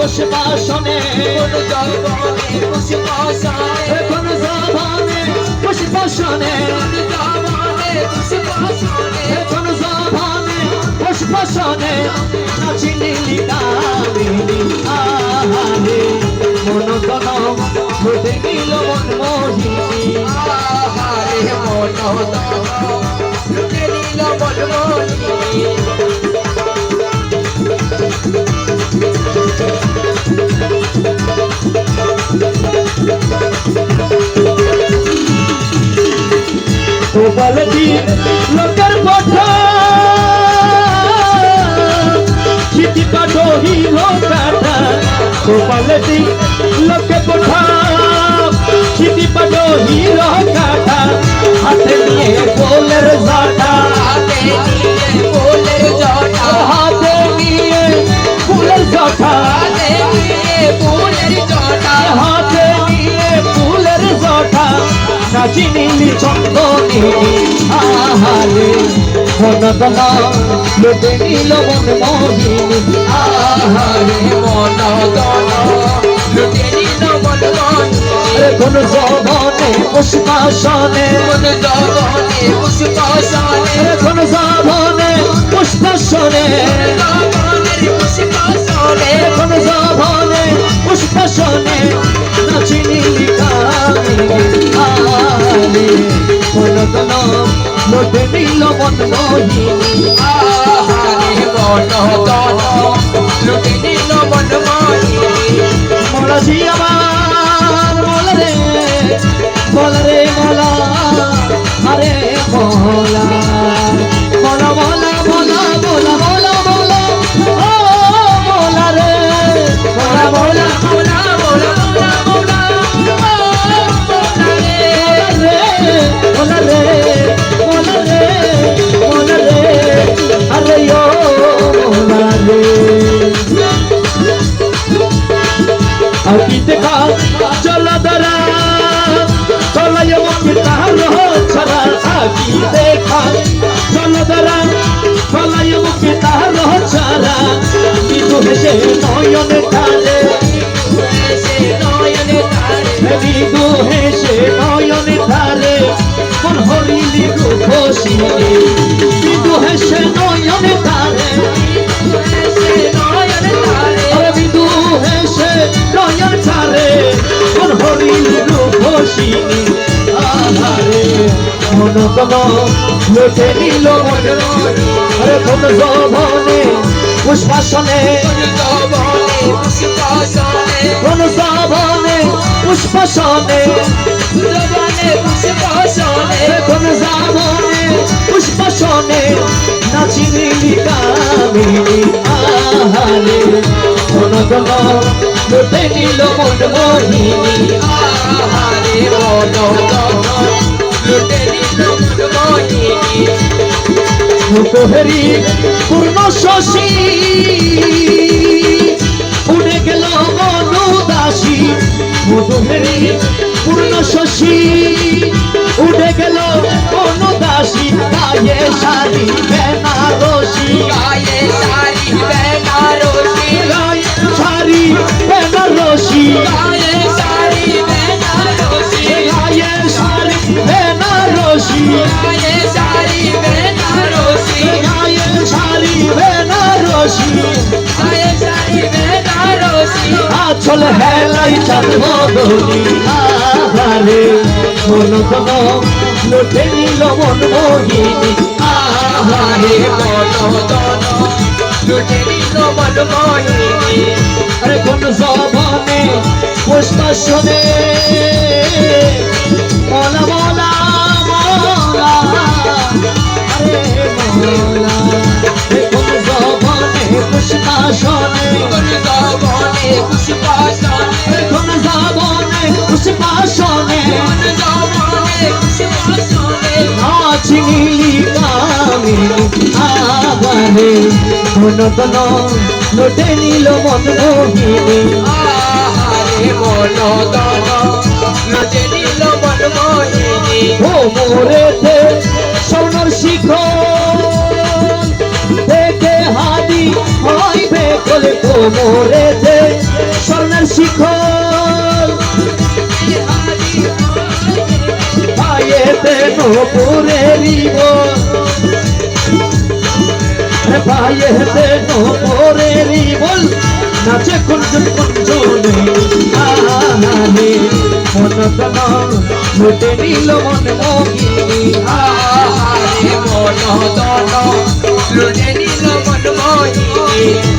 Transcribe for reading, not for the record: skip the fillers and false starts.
পুষ্পাসনে কোন জবানে পুষ্পাসনে কোন জবানে পুষ্পাসনে কোন জবানে পুষ্পাসনে নাচিনি গামিনী আহারে মন তন লুটে নিল মন মোহিনী আহারে মন লুটে নিল মন মোহিনী গোপালজি লোকের কথা চিঠি কাটো হিরো কাটা গোপালজি লোকে কথা চিঠি কাটো হিরো কাটা হাতে নিয়ে ফুলের জাটা হাতে নিয়ে ফুলের জটা হাতে নিয়ে ফুলের জাটা হাতে নিয়ে ফুলের জটা হাতে নিয়ে ফুলের জাটা নাচি নীলি চন্দনী আহারে মন তন লুটে নিল মন মোহিনী আহারে মন লুটে নিল মন মোহিনী কোন জবানে পুষ্পাসনে কোন জবানে পুষ্পাসনে কোন জবানে পুষ্পাসনে জবানের পুষ্পাসনে কোন জবানে পুষ্পাসনে নাচি নীলি গামিনী আহারে মন তন লুটে নিল মন মোহিনী আহারে মন লুটে নিল মন মোহিনী মলাজি আমার মলা রে মলা রে মলা আরে মলা মলা মলা মলা মলা মলা মলা ও মলা রে মলা মলা মোলা মোলা মোলা মোলা মলা রে মলা রে মলা রে আরে ও মলা রে अतीत का चला दरा चला ये मुक्ता रहो चला अतीत का चला दरा चला ये मुक्ता रहो चला बिदु हेसे नयन तारे बिदु हेसे नयन तारे मन हरिली खुशी बिदु हेसे नयन तारे अरे बिदु हेसे নয়ন ছাড়ে কোন হরিণ রূপসিনী আহারে মন তন লুটে নিল মন আরে কোন জবানে পুষ্পাসনে কোন জবানে পুষ্পাসনে কোন জবানে পুষ্পাসনে নাচি নীলি গামিনী আহারে মন তন লুটে নিল মন মোহিনী আহারে মন লুটে নিল মন মোহিনী মুখহেরি পূর্ণ শশী উড়ে গেল মনুদাসী মুখহেরি পূর্ণ শশী উড়ে গেল মনুদাসী গায়ে শাড়ি বেনারসি গায়ে শাড়ি বেনারসি গায়ে শাড়ি বেনারসি গায়ে শাড়ি বেনারসি গায়ে শাড়ি বেনারসি গায়ে শাড়ি বেনারসি গায়ে শাড়ি বেনারসি গায়ে শাড়ি বেনারসি আচল হেলাই চাঁদ বদলি আহারে মন তন লুটে নিল মন মোহিনী আহারে মন লুটে নিল মন মোহিনী আরে কোন জবানে পুষ্পাসনে মলা মলা মলা আরে মলা কোন জবানে পুষ্পাসনে কোন জবানে পুষ্পাসনে কোন জবানে পুষ্পাসনে কোন জবানে পুষ্পাসনে নাচি নীলি গামিনী আহারে মন তন লুটে নিল মন মোহিনী আহারে মন লুটে নিল মন মোহিনী ও মোরেতে সোনার শিখর দেখে হাদি হইবে কোলে মোরেতে শিখর পায়েতে নপুরেরই বল পায়েতে নপুরেরই বল নাচে কুঞ্জন কুঞ্জনে আহারে মন তন লুটে নিল মন মোহিনী আহারে মন দন লুটে নিল মন মোহিনী